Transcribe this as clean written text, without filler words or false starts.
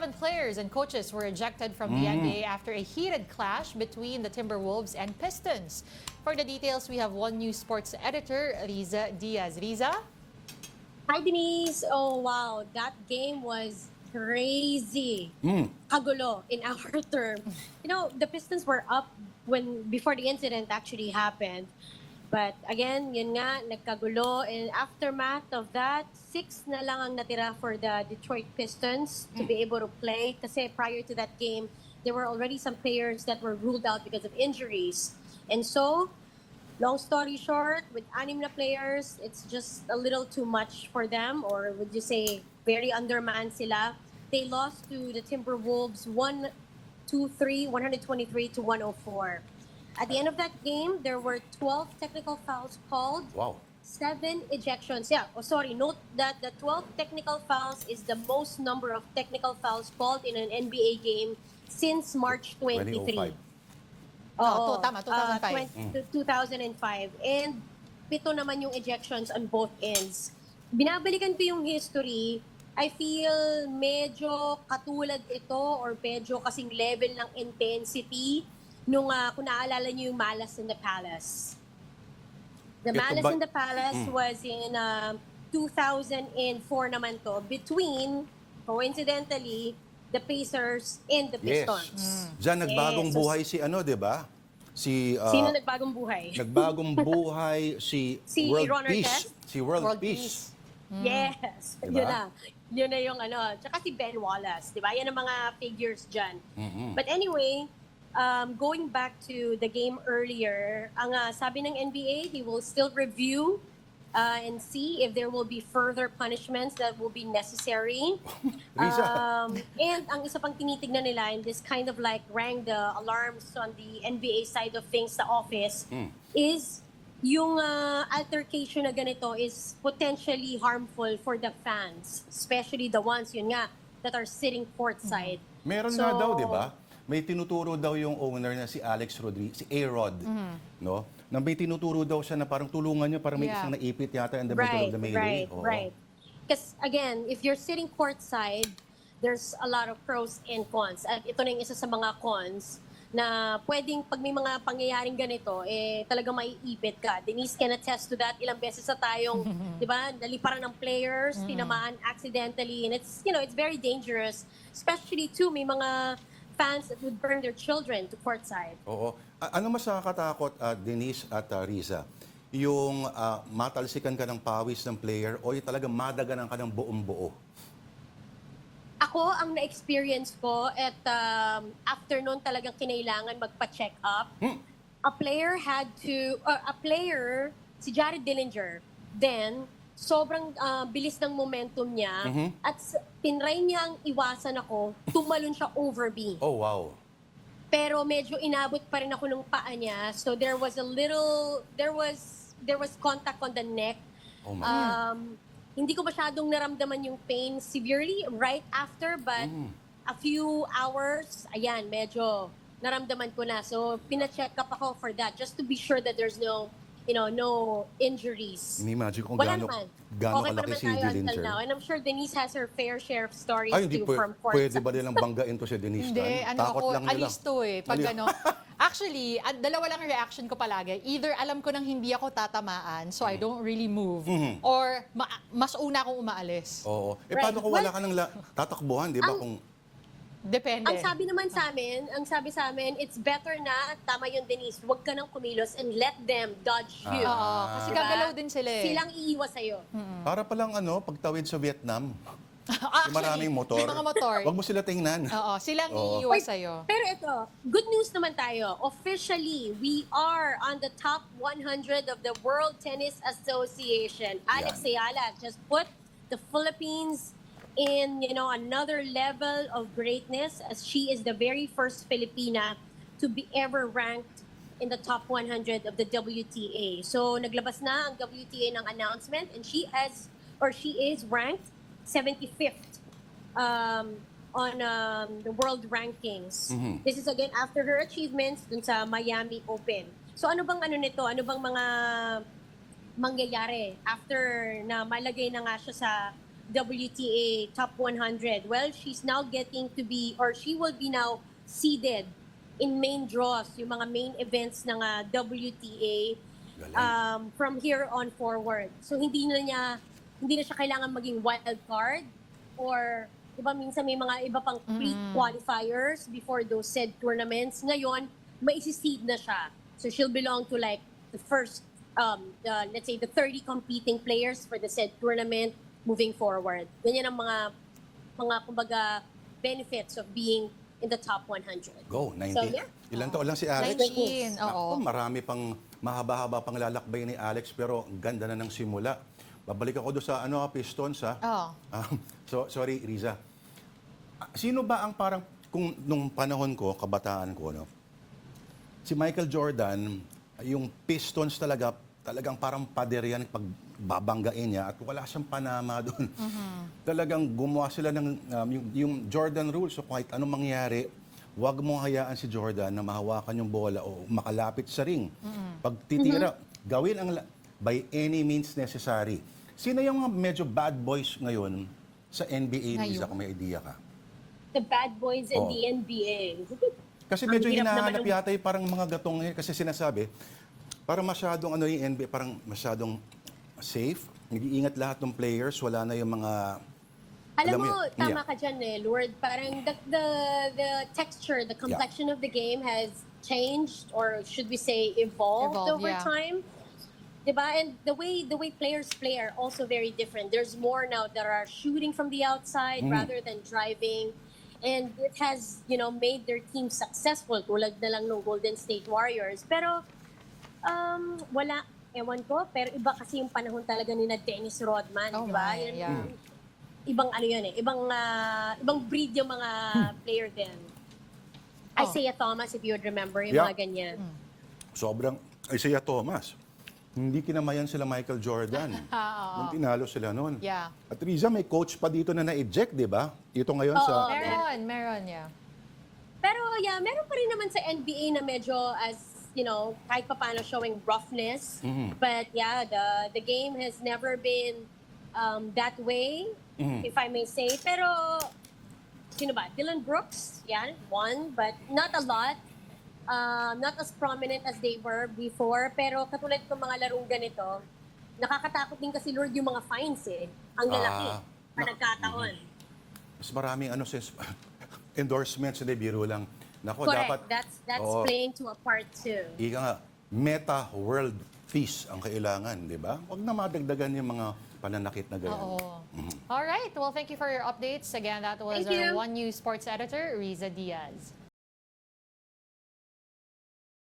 7 players and coaches were ejected from the NBA after a heated clash between the Timberwolves and Pistons. For the details, we have One News sports editor Rizza Diaz. Rizza? Hi, Denise. Oh, wow. That game was crazy. Kagulo in our term. You know, the Pistons were up before the incident actually happened. But again, yun nga, nagkagulo. And aftermath of that, 6 na lang ang natira for the Detroit Pistons to be able to play. Kasi prior to that game, there were already some players that were ruled out because of injuries. And so, long story short, with 6 na players, it's just a little too much for them. Or would you say, very undermanned sila. They lost to the Timberwolves 123 to 104. At the end of that game, there were 12 technical fouls called. Wow. 7 ejections. Yeah, note that the 12 technical fouls is the most number of technical fouls called in an NBA game since March 23. 2005. Oo, tama, 2005. 2005. And 7 naman yung ejections on both ends. Binabalikan ko yung history, I feel medyo katulad ito or medyo kasing level ng intensity nung kung naaalala niyo yung Malice in the Palace. The Malice in the Palace was in 2004 naman to, between, coincidentally, the Pacers and the Pistons. Diyan nagbagong buhay si di ba? Sino nagbagong buhay? Nagbagong buhay si World Ron Peace. Artest? Si World Peace. Yes. Diba? Yun na yung Tsaka si Ben Wallace, di ba? Yan ang mga figures dyan. But anyway, going back to the game earlier, ang sabi ng NBA, they will still review and see if there will be further punishments that will be necessary. And ang isa pang tinitignan nila in this kind of like rang the alarms on the NBA side of things sa office is yung altercation na ganito is potentially harmful for the fans, especially the ones yun nga that are sitting courtside. Meron nga daw, di ba? May tinuturo daw yung owner na si Alex Rodriguez, si A-Rod, no? Na may tinuturo daw siya na parang tulungan niya, parang may isang naipit yata in the middle of the melee. Right. Because again, if you're sitting courtside, there's a lot of pros and cons. At ito na yung isa sa mga cons na pwedeng pag may mga pangyayaring ganito, talagang maiipit ka. Denise can attest to that. Ilang beses na tayong, di ba, naliparan ng players, tinamaan accidentally, and it's very dangerous. Especially too, may mga fans that would bring their children to courtside. Oo. Ano mas nakakatakot, Denise at Rizza? Yung matalsikan ka ng pawis ng player o yung talagang madaganan ka ng buong buo? Ako, ang na-experience ko at after noon talagang kinailangan magpa-check up. A player, si Jared Dillinger, then sobrang bilis ng momentum niya at tinry niyang iwasan ako, tumalon siya over me. Oh, wow. Pero medyo inabot pa rin ako ng paa niya. So there was contact on the neck. Oh my. Hindi ko masyadong naramdaman yung pain severely right after, but a few hours, ayan, medyo naramdaman ko na. So pina-check up ako for that just to be sure that there's no injuries. Ini-imagine kung Wala gaano naman. kalaki si Dillinger. Now. And I'm sure Denise has her fair share of stories Ay, hindi too from court. pwede ba nilang banggain to si Denise? Hindi, Takot lang nila. alis to Pag Actually, dalawa lang reaction ko palagi. Either alam ko nang hindi ako tatamaan, so I don't really move, or mas una akong umaalis. Oo. Paano kung wala ka ng tatakbuhan, di ba? Depende. Ang sabi sa amin, it's better na, tama yun Denise, huwag ka nang kumilos and let them dodge you. Oo, kasi gagalaw din sila Silang iiwas sa'yo. Para palang pagtawid sa Vietnam. Actually, maraming motor. May mga motor. Huwag mo sila tingnan. Oo, silang iiwas sa'yo. Pero ito, good news naman tayo. Officially, we are on the top 100 of the World Tennis Association. Alex Eala just put the Philippines in another level of greatness as she is the very first Filipina to be ever ranked in the top 100 of the WTA. So naglabas na ang WTA ng announcement and she is ranked 75th on the world rankings. This is again after her achievements dun sa Miami Open. So ano bang nito? Ano bang mga mangyayari after na malagay na nga siya sa WTA Top 100. Well, she's now getting to be, or she will be now seeded in main draws, yung mga main events ng WTA from here on forward. So hindi na siya kailangan maging wild card or diba minsan may mga iba pang pre-qualifiers before those said tournaments. Ngayon, maisiseed na siya. So she'll belong to like the first, let's say the 30 competing players for the said tournament moving forward. Ganyan ang mga kumbaga benefits of being in the top 100. Go, 19. So, yeah. Ilang taon lang si Alex? 19, oo. Marami pang mahaba-haba pang lalakbay ni Alex pero ang ganda na ng simula. Babalik ako doon sa Pistons ha. Oo. So sorry Rizza. Sino ba ang parang kung nung panahon ko, kabataan ko no? Si Michael Jordan, yung Pistons talagang parang pader yan pagbabanggain niya at wala siyang panama doon. Talagang gumawa sila ng yung Jordan rules. So kahit anong mangyari, huwag mong hayaan si Jordan na mahawakan yung bola o makalapit sa ring. Pag titira, gawin ang by any means necessary. Sino yung mga medyo bad boys ngayon sa NBA, Rizza, kung may idea ka? The bad boys in the NBA. Kasi medyo hinahanap yata yung parang mga gatong ngayon kasi sinasabi, parang masyadong yung NBA, parang masyadong safe. Nag-iingat lahat ng players, wala na yung mga... Alam mo, tama ka dyan Lord. Parang the texture, the complexion of the game has changed or should we say evolved over time. Diba? And the way players play are also very different. There's more now that are shooting from the outside rather than driving. And it has, made their team successful. Tulad na lang ng Golden State Warriors. Pero, wala. Ewan ko. Pero iba kasi yung panahon talaga ni na Dennis Rodman. Oh diba? my, Ibang ibang breed yung mga player din. Isaiah Thomas, if you would remember, yung mga ganyan. Sobrang Isaiah Thomas. Hindi kinamayan sila Michael Jordan. Nung tinalo sila noon. Yeah. At Rizza, may coach pa dito na na-eject, di ba? Ito ngayon sa... Meron, yeah. Pero meron pa rin naman sa NBA na medyo as, kahit pa paano showing roughness. But the game has never been that way, if I may say. Pero, sino ba? Dylan Brooks, won, but not a lot. Not as prominent as they were before, pero katulad ng mga larong ganito, nakakatakot din kasi Lord yung mga fines Ang lalaki, nagkataon. Mas maraming endorsements, hindi biro lang. Nako, correct, that's playing to a part too. Ika nga, meta world peace ang kailangan, di ba? Huwag na madagdagan yung mga pananakit na ganyan. All right, well, thank you for your updates. Again, that was our One News Sports Editor, Rizza Diaz.